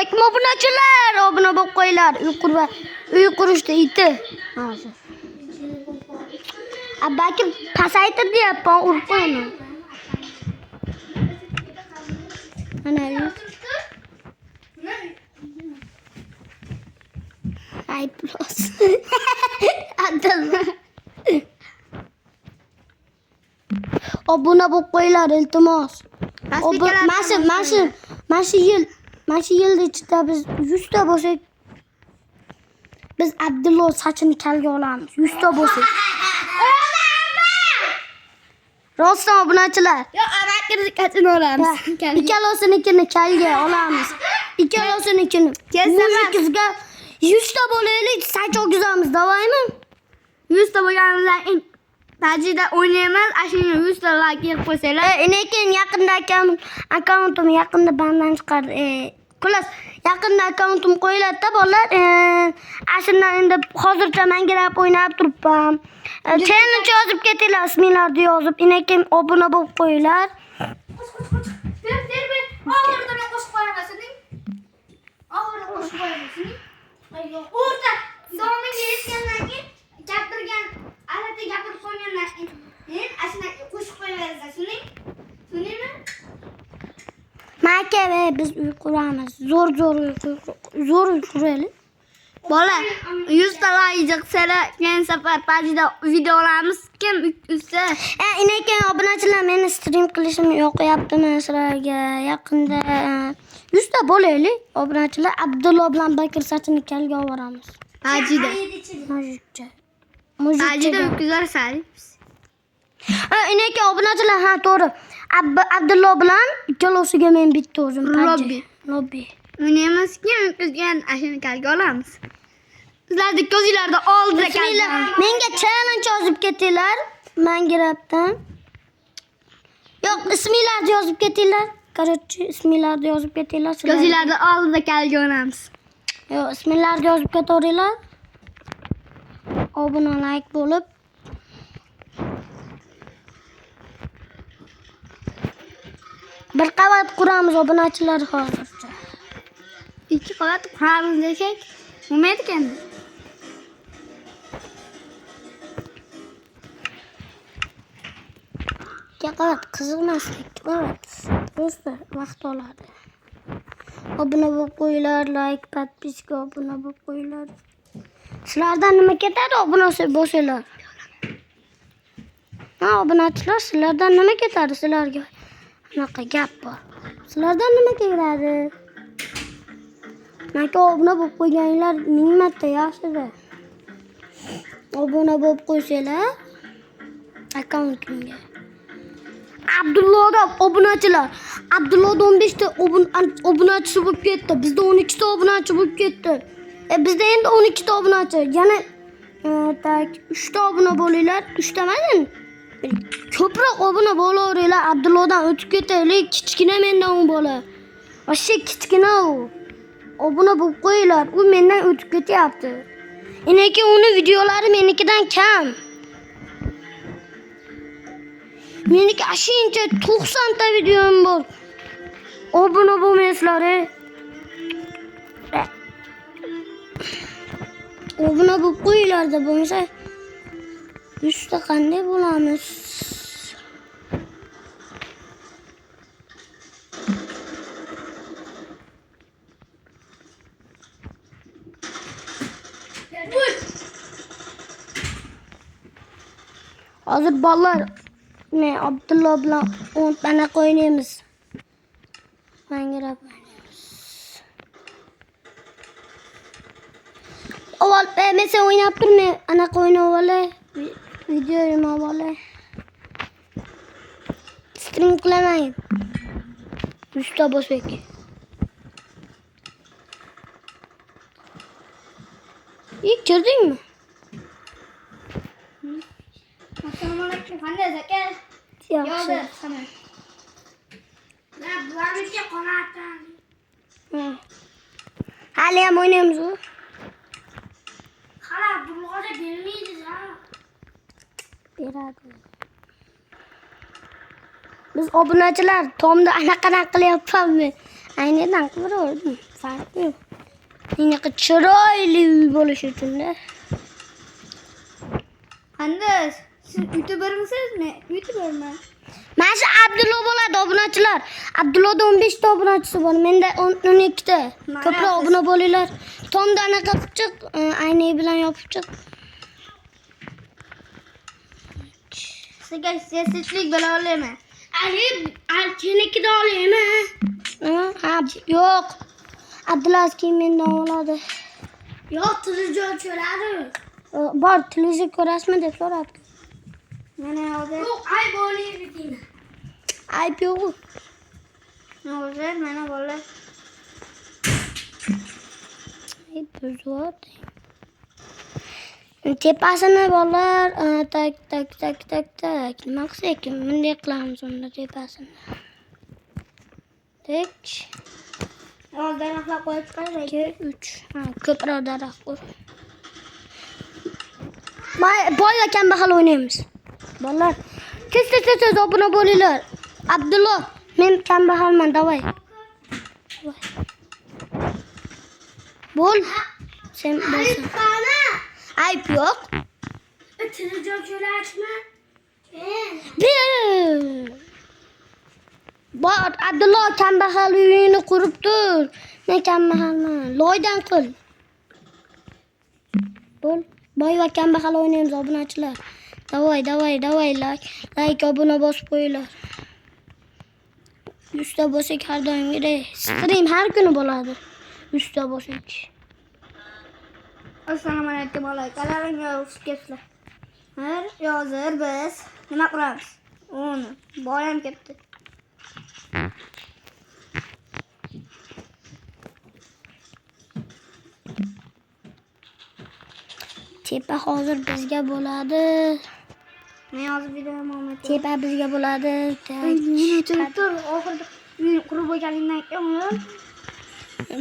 Assalomu obunachilar, obuna bo'lib qo'yinglar. Uy qurishda iti. Hozir. Abakir pasaytir deyapman, urib qo'yaman. Mana uy. Ay plus. Adalma. Obuna bo'lib qo'yinglar, iltimos. Mana shu yilda ichida biz 100 ta bo'lsak, biz Abdullo sochini kalga olamiz. 100 ta bo'lsak. Rostdan obunachilar. Yo'q, Abakirni qachon olamiz? Ikkalosiniki kalga olamiz. Ikkalosiniki. Muzikizga 100 ta bo'laylik, soch o'gizamiz, davaymi? 100 ta bo'lganimizdan tajida o'ynaymiz. Ashuna 100 ta like yig'ib qo'ysanglar. Lekin yaqinda akkauntim yaqinda bandan chiqadi. Xullas, yaqinda akkauntim qo'yiladi-da bolalar. Ashundan endi hozircha mangirab o'ynab turibman. Challenge yozib ketinglar, isminglarni yozib, inekim obuna bo'lib qo'yinglar. Ber. Oxirida men qo'shib qo'yaman sening. Oxirida qo'shib qo'yaman sening. O'rta so'miga yetgandan keyin gapirgan, albatta gapirib qo'ygandan keyin ashuna qo'shib qo'yaverasiz sening. Tushundingmi? Maka biz uy quramiz. Zo'r uy quraylik. Bola 100 ta like yig'salar, keyin safar pajida video olamiz. Kim usta? Inekin obunachilar, meni stream qilishim yoqyaptimi sizlarga? Yaqinda 100 ta bo'laylik. Obunachilar Abdullo bilan Bakir sochini kalga olamiz. Pajida. Pajida o'tkazar salibs. Inekin obunachilar, ha to'g'ri. Abdullo bilan ikkalosiga men bitta o'zim lobby. O'ynaymiz, kim o'tkazgan ashuni kalga olamiz. Sizlarni ko'zinglarda oldida kalga. Menga challenge yozib ketinglar. Mangirabdan. Yo'q, isminglarni yozib ketinglar. Короче, isminglarni yozib ketinglar. Ko'zinglarda oldida kalga olamiz. Yo'q, isminglarni yozib ketaveringlar. Obuna like bo'lib. Bir qavat quramiz obunachilar hozircha. 2 qavat quramiz desak, bo'lmaydi ekan. Qavat qiziqmas, qavat. Просто vaqt oladi. Obuna bo'lib qo'yinglar, like, podpiska, obuna bo'lib qo'yinglar. Sizlardan nima ketadi obuna bo'lsanglar? Ha, obunachilar, sizlardan nima ketadi sizlarga? Bunaqa gap bor. Sizlardan nima ketadi? Menga obuna bo'lib qo'yganinglar 1000 marta yaxshi-da. Obuna bo'lib qo'ysanglar akkauntimga. Abdulloda obunachilar. Abdulloda 15 ta obunachisi bo'lib ketdi. Bizda 12 ta obunachi bo'lib ketdi. Bizda endi 12 ta obunachi. Yana 3 ta obuna bo'linglar. 3 ta emas. Ko'proq obuna bo'laveringlar. Abdullodan o'tib ketaylik. Kichkina mendan u bola. Vashshe kichkina u. Obuna bo'lib qo'yinglar. U mendan o'tib ketyapti. Lekin uni videolari menikidan kam. Meniki ashuncha 90 ta videom bor. Obuna bo'lmaysizlar. Obuna bo'lib qo'yinglar-da, bo'lmasa 100 ta qanday bo'lamiz? Hozir bolalar Abdullo bilan 10 tana o'ynaymiz. Mangirab o'ynaymiz. Avval men sen o'ynab turma, anaqa o'ynab olay. Video yomon olay. Stream qilaman. 100 ta bo'lsak. Kirdingmi? Assalomu alaykum. Qanday aka? Yaxshi. Bularga qonatan. Hali ham o'ynaymiz. Hala bunga bermaydi-da. Beradi. Biz obunachilar Tomda anaqa qilyapmiz. Aynan qilaverdim. farqi yo'q. Bunaqa chiroyli uy bo'lishi uchun-da. Andiz, siz YouTubermisizmi? YouTubermi? Mana shu Abdullo bo'ladi obunachilar. Abdullohda 15 ta obunachisi bor. Menda 12 ta. Ko'proq obuna bo'linglar. Tomda anaqa qilib chiq, ayni bilan yopib chiq. Sizga seslik bo'la olaymi? Ali, alkenikida olaymi? Ha, yo'q. Abdulaziz keyin mendan oladi. Yo'q, televizor ko'radi. Bor, televizor ko'rasizmi deb so'radi. Mana hozir. Yo'q, ayb olaymi deydi. Ayb yo'q. Hozir mana bolalar. Ayb buzot. Tepasini bolalar tak. Nima qilsa ekan? Bunday qilamiz unda tepasini. Tak. Hozir daraxtlar qo'yib chiqaylik. 2 3. Ha, ko'proq daraxt qo'y. Boy va kambag'al o'ynaymiz. Bolalar, tez obuna bo'linglar. Abdullo, men kambag'alman, davay. Bo'l. Sen bo'lsan. Ayb yo'q. Televizor ko'rasizmi? Bor, Abdullo kambag'al uyini qurib tur. Men kambag'alman. Loydan qil. Bo'l. Boy va kambag'al o'ynaymiz obunachilar. Davay, like obuna bosib qo'yinglar. 100 ta bo'lsak har doimgidek stream har kuni bo'ladi. 100 ta bo'lsak. Assalomu alaykum akalarimga xush kelibsizlar. Hozir biz nima qilamiz? Uni boyam ketdi. Tepa hozir bizga bo'ladi. Men hozir videoman. Tepa bizga bo'ladi. Meni tur oxirida uy qurib bo'lganingdan keyin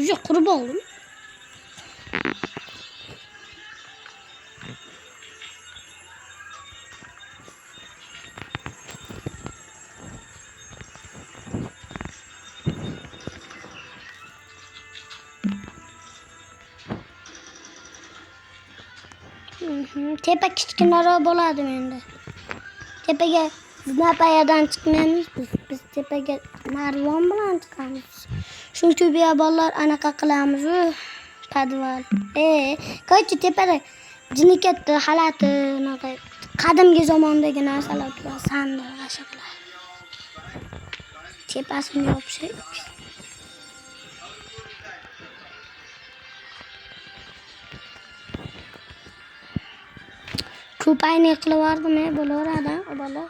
Yo'q, qurib oldim. Tepa kichkinaroq bo'ladi menda. Tepaga napayadan chiqmaymiz biz tepaga narvon bilan chiqamiz. Chunki bu bolalar anaqa qilamiz, podval. Qo'ychi tepada jini katta xalati, anaqa qadimgi zamondagi narsalar turadi, sandiq, g'ashaqlar. Tepasini yopsak. Ko'p ayni qilaverdim, bo'laveradi, bola.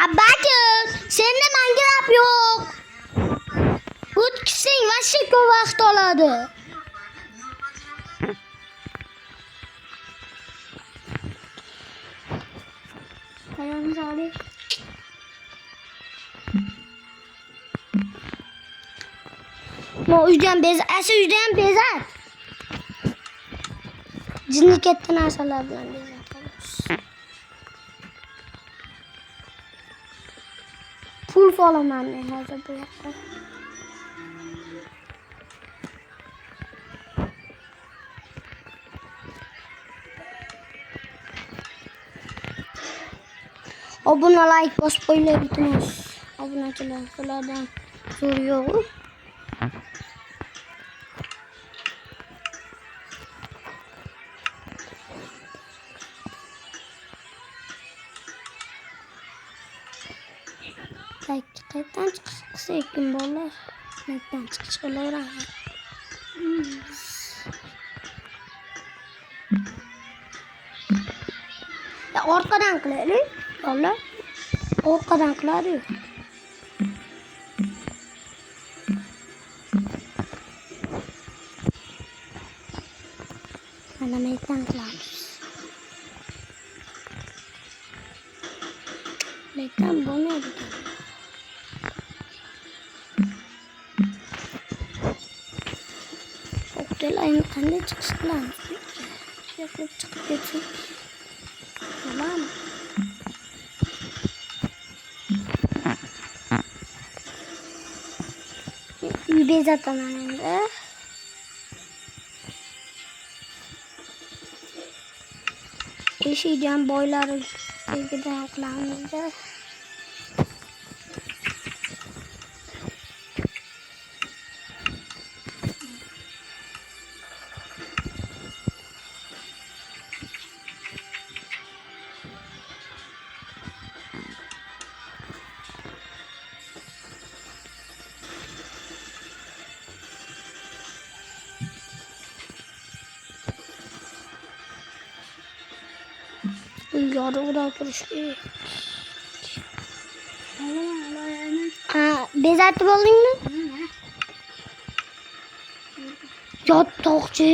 Abbaki, senda menga gap yo'q. O'tkising, vashsha ko'p vaqt oladi. Ayağımızı alayım. Uydan bezat. Jinni katta narsalar bilan bezatamiz. Pul solaman men hozir bu yoqqa. Obuna like bosib qo'yinglar iltimos. Obunachilar, ulardan zo'r yo'q. Qayerdan chiqsa ekan bolalar? Qayerdan chiqish qilaveradi. Ya orqadan qilaylik. Bolalar orqadan qiladi. Mana maydan qilamiz. Maydan bo'lmaydi. Gel qanday chiqish qilamiz? Yo'qlab chiqib ketsin. Tamam. Uy bezataman endi. Eshikdan boylari tagidan qilamiz-da. Yorug'da turishdi. Bezatib oldingmi? Yotoqchi.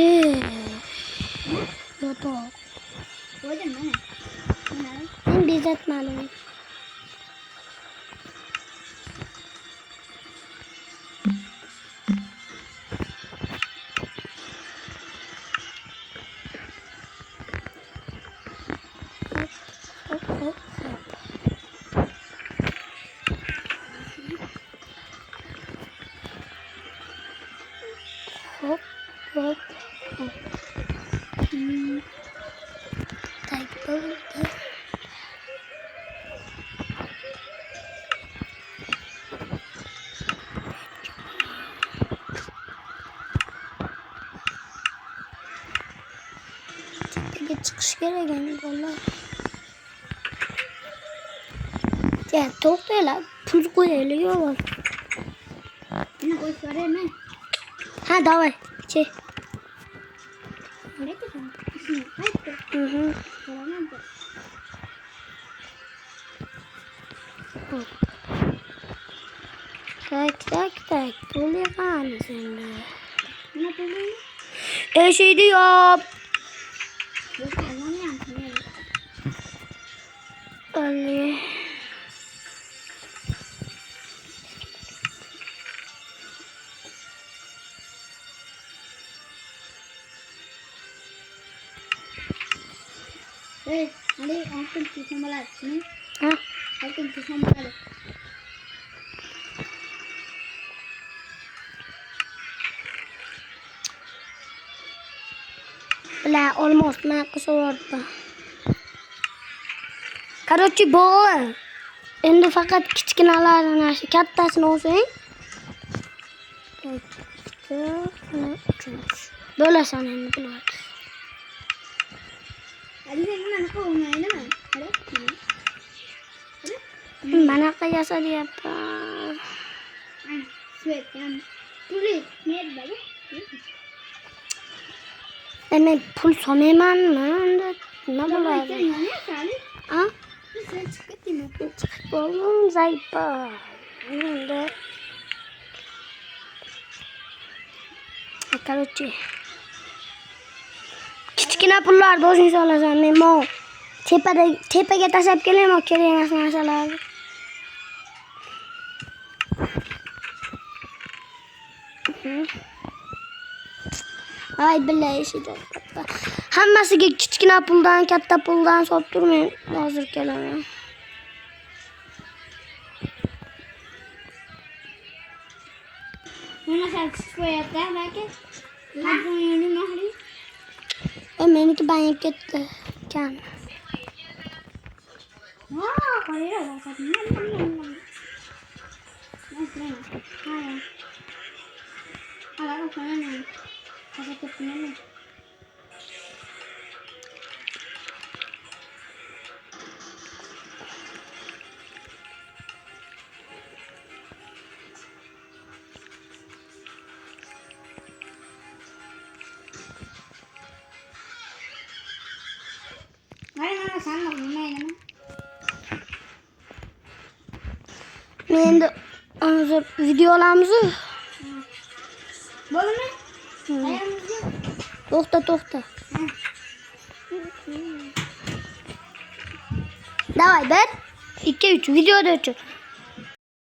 Yotoq. Qo'ydim mana. Men bezatmadim. Hop hop hop. Type. Tepaga chiqish kerak endi bolalar. Ya to'xtanglar, pul qo'yaylik avval. Buni qo'yib yuboraymi? Ha, давай. Che. Lekin ishni qaytdi. Qo'raman. Tak. Pul yig'amiz endi. Nima bo'ldi? Eshikni yop. Olli. Ali oltin tizim bo'ladi. Ha? Oltin tizim bo'ladi. Bilan olmos bilan qisaverdi. Короче, bo'g'i. Endi faqat kichkinalarni, kattasini olsang. Bo'lasan endi bular. Ali nima qilmayman? Manaqa yasa deyapman. Ana, svet ham. Puli nerda? Men pul solmaymanmi? Endi nima bo'ladi? Ha? Sen chiqib ketdingmi? Chiqib bo'ldim, zaypa. Endi короче, kichkina pullarni o'zing solasan. Men mo tepaga tashlab kelaman, kerak emas narsalarni. Ay billahi eshitdim. Hammasiga kichkina puldan, katta puldan solib turmang. Hozir kelaman. Mana sal chiqib qo'yapti, balki. Buni mahli. Meniki bank ketdi. Kam. Ha, qo'yira bosatma. Hayır. Alalım sana ne? Kaza ketmene mi? Mana sana bilmayman. Men endi hozir videolarimiz. Bo'lmi? Ayamizga. To'xta. Давай, 1, 2, 3 videoda o'chir.